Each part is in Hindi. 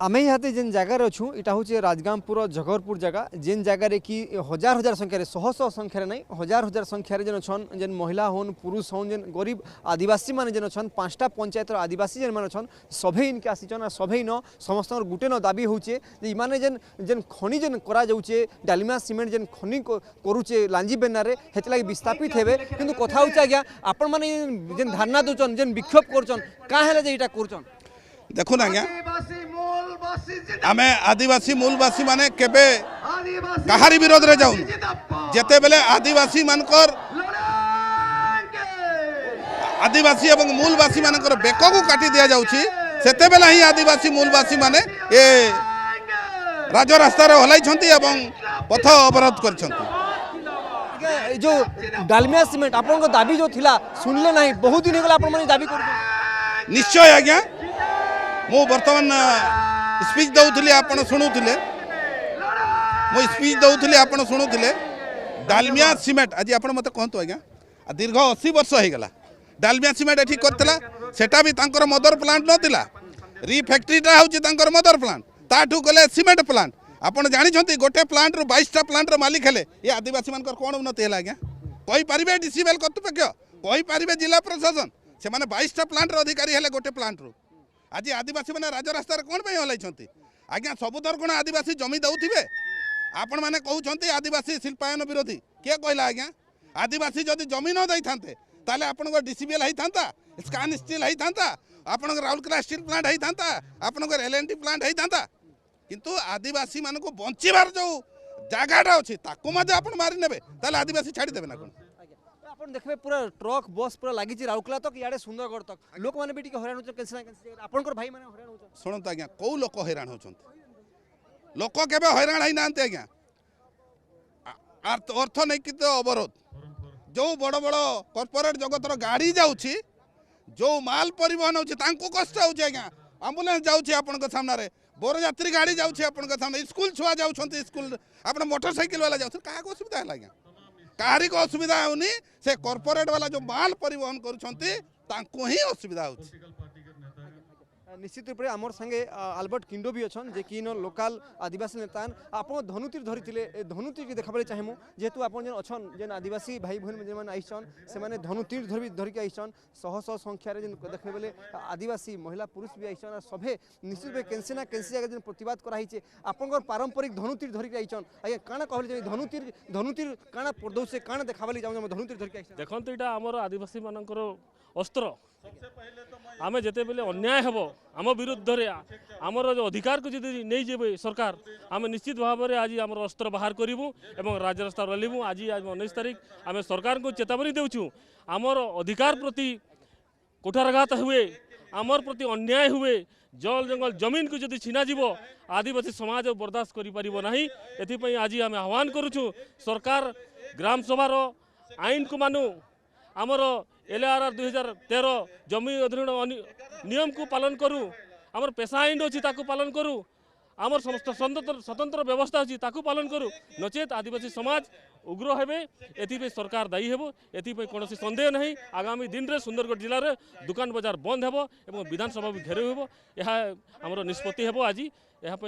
आमे यहाँ जेन जगार अच्छू इटा हूँ राजगामपुर जगरपुर जगह जेन जगार कि हजार हजार संख्यार शह शह संख्यार नहीं हजार हजार संख्यार जेन छन जेन महिला होन पुरुष होन जेन गरीब आदिवासी मान जेन छन 5टा पंचायतर आदिवासी जेन मान छन सभे इनके आसीचन और सभे न समस्त गुटे न दाबी होचे इमाने जेन जेन खनि जेन करा जाउचे डालमिया सीमेंट जेन खनि करूचे लांजी बेनारे हेत लगे विस्थापित हेबे किंतु कथा होचे आज्ञा आपण माने जेन धारणा दोचन जेन विक्षोभ करचन का हेले जे इटा करचन देखुन आज्ञा आमे आदिवासी मूलवासी माने केबे कहारी विरोध रे जाउन जेते बेले आदिवासी मानकर आदिवासी एवं मूलवासी मानकर बेक को काटी दिया जाउची सेते बेले ही आदिवासी मूलवासी माने ए राज रास्ता रे हलाई छंती एवं पथ अवरोध कर छंती जो डालमिया सीमेंट आपन को दाबी जो थिला सुनले नहीं बहुत दिन होला आपन माने दाबी कर निश्चय आज्ञा मु वर्तमान स्पीच दउथली आपण सुनुथिले मो स्पीच दउथली आपण सुनुथिले डालमिया सीमेंट आज आपण मते कहंतु आज्ञा दीर्घ 80 वर्ष हो गला डालमिया सीमेंट एठी करतला सेटा भी तांकर मदर प्लांट नथिला री फैक्ट्रीटा होची तांकर मदर प्लांट ताठू गले सीमेंट प्लांट आपण जानि छथि गोटे प्लांट रो 22टा प्लांट रो मालिक हेले ये आदिवासी मानकर कोन उन्नति हैला आज्ञा कहि परिबे डीसीएल कर्तृपक्ष कहि परिबे जिला प्रशासन से माने 22टा प्लांट रो अधिकारी हेले गोटे प्लांट रो आज आदिवासी मैंने राज रास्तार कौन हल्लाई आज्ञा सबुतर कौन आदिवासी जमी दौथे आपण मैंने कहते आदिवासी शिल्पायन विरोधी किए कहला आज्ञा आदिवासी जदि जमी न दे था आपण डीसीबीएल होता स्कान स्टील होता आपण राउरकेला स्टील प्लांट होता आपण एलएनटी प्लांट होता किंतु आदिवासी मान को बचार जो जगहटा अच्छी आप मारी ने आदिवासी छाड़देवे ना कौन आपण देखबे पूरा ट्रक बस पूरा लागि छि राउरकेला तक याडे सुंदरगढ़ तक लोक माने भी टिके हैरान होछ कैसे ना कैसे आपनकर भाई माने हैरान होछ सुनत आज्ञा को लोक हैरान होछंत लोक केबे हैरान है नांते आज्ञा अर्थनैतिक अवरोध जो बड़ बड़ कॉर्पोरेट जगतर गाड़ी जाउछि जो माल परिवहन होछि तांको कष्ट होछि आज्ञा एम्बुलेंस जाउछि आपनक सामने रे बोर यात्री गाड़ी जाउछि आपनक सामने स्कूल छुआ जाउछंती स्कूल आपन मोटरसाइकिल वाला जाउछ का असुविधा है आज्ञा काहारी को असुविधा होनी से कॉर्पोरेट वाला जो माल परिवहन करुछंती तांको ही असुविधा होछि निश्चित रूप से आमर संगे आल्बर्ट किंडो भी अच्छन जे कि लोकल आदिवासी नेता आप धनुतीर धरी धनुतीर की देखा चाहूँ जेहेतु आप अच्छन जेन आदिवासी भाई बहन जो आईछन से माने धनुतीर धरिक आईछन शह शह संख्यार देखे बोले आदिवासी महिला पुरुष भी आईछन और सभे निश्चित रूप कैंसी ना कैंसी जगह प्रतिवाद कराई आपंकर पारंपरिक धनुतीर धरिक आईछन आज्ञा काଣା कहले धनुतीर धनुतीर काଣା प्रदौसे काଣା देखाबली जाऊ धनुतीर धरिक आईछन देखंतु इटा हमर आदिवासी मानकर अस्त्र आमे जेते बेले अन्याय हेबो आम विरुद्ध रे आमर जो अधिकार को जदि नहीं जेबे सरकार आमे निश्चित भाव में आज आमर अस्त्र बाहर करूँ एवं राजरास्ता रलिबू आज 19 तारीख आमे सरकार को चेतावनी देउछु आमर अधिकार प्रति कुठारघात हुए आमर प्रति अन्याय हुए जल जंगल जमीन को जदि छीना जीवो आदिवासी समाज बर्दाश्त करि परिबो नाही एथि आज आमे आह्वान करूछु सरकार ग्राम सभा आईन को मानु आमर LRR 2013 जमी अधिग्रहण नियम को पालन करूँ आमर पेशा आईन अच्छी पालन करूँ आमर समस्त स्वतंत्र व्यवस्था अच्छी पालन करूँ नचेत आदिवासी समाज उग्र हेबे एथि सरकार दायी हेबो एथि कौन सन्देह नहीं आगामी दिन में सुंदरगढ़ जिले में दुकान बजार बंद हेबो एवं विधानसभा भी घेरे हेबो यह आमर निष्पत्ति हेबो आज यहाँ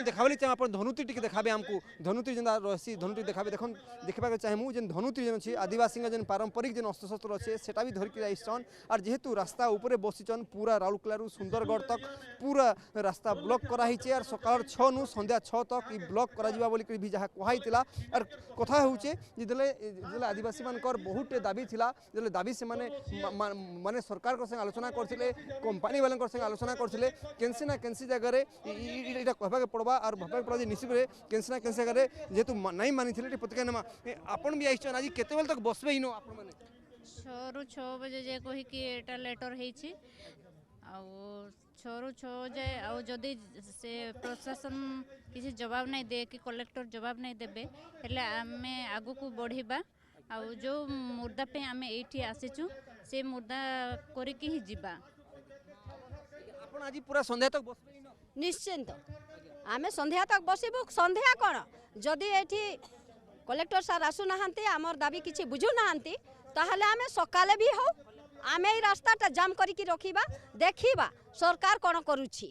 देखाबली चाहे आप धनुती टी देखाबे आमको धनुती जेन रही धनुती देखाबे देख देखा चाहूँ जेन धनुती जेन अच्छी आदिवासी जेन पारंपरिक जेन अस्त्र शस्त्र अच्छे सेटा भी धरिक आईछन और जेहेतु रास्ता उपरे बसीचन पूरा राउरकेला सुंदरगढ़ तक पूरा रास्ता ब्लॉक कराई और सकाल 6 नु संध्या 6 तक ब्लॉक करा भी जहाँ कहुला और कथा होचे जिले आदिवासी मानकर बहुत दाबी थिला जिले दाबी से माने सरकार को संग आलोचना करथिले कंपनी वाला संग आलोचना करथिले केनसी ना केनसी जगह इटा कहबा पड़वा और भाबा पड़ा निश्चित केनसी ना केनसी जगह जेहेतु नहीं मानी प्रतिक्रिया नमा आपन भी आइछन आज केते बेल तक बसबे इनो आपन माने 6 ରୁ 6 बजे जे कहि कि एटा लेटर हेछि आ 6 ରୁ 6 जाए आ जदि से प्रशासन किसी जवाब नहीं दे कि कलेक्टर जवाब नहीं देबे हेले आमे आगु को बढ़िबा आ जो मुर्दा पे आमे एठी आसीचु से मुर्दा करी कि ही जिबा आपन आज पूरा संध्या तक बसबे इनो निश्चिंत आमे संध्या तक बसिबु संध्या कोन जदि एठी कलेक्टर सर आसु नहांती आमर दाबी किछि बुझु नहांती ताहले आमे सकाले भी हो आमे रास्ता जाम करिकी रखिबा देखिबा सरकार कोन करूछि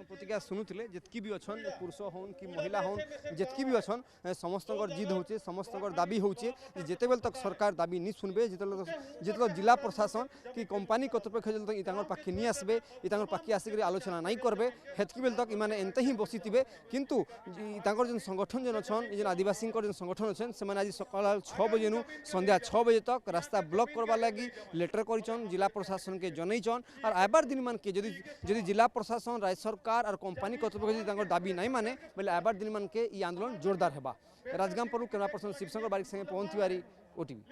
अपन प्रतिक्रिया शुणुले जितकी भी अच्छन पुरुष होन कि महिला होन जितकी भी अच्छन समस्त जिद होचे समस्त दाबी होचे जिते बेल तक सरकार दाबी नहीं सुनबे जिते जिला प्रशासन कि कंपनी कर्तृपक्ष जो तक पाखे नहीं आसबे पाखे आसिक आलोचना नहीं करबे हेतकी बेल तक इमाने एंते ही बसी थे किंतु जो संगठन जो अच्छन जो आदिवासी जो संगठन अच्छन से आज सकाल 6 बजे नु संध्या 6 बजे तक रास्ता ब्लॉक करवा लगी लेटर कर जिला प्रशासन के जनईचन और आबार दिन मान के जदि जिला प्रशासन राज्य सरकार और कंपनी कर्तृपक्ष दाबी नहीं माने बोले आबार दिन मान के ये आंदोलन जोरदार है। राजगामपुर कैमरा पर्सन शिवशंकर बारिक संगे पवन तिवारी, ओटीवी।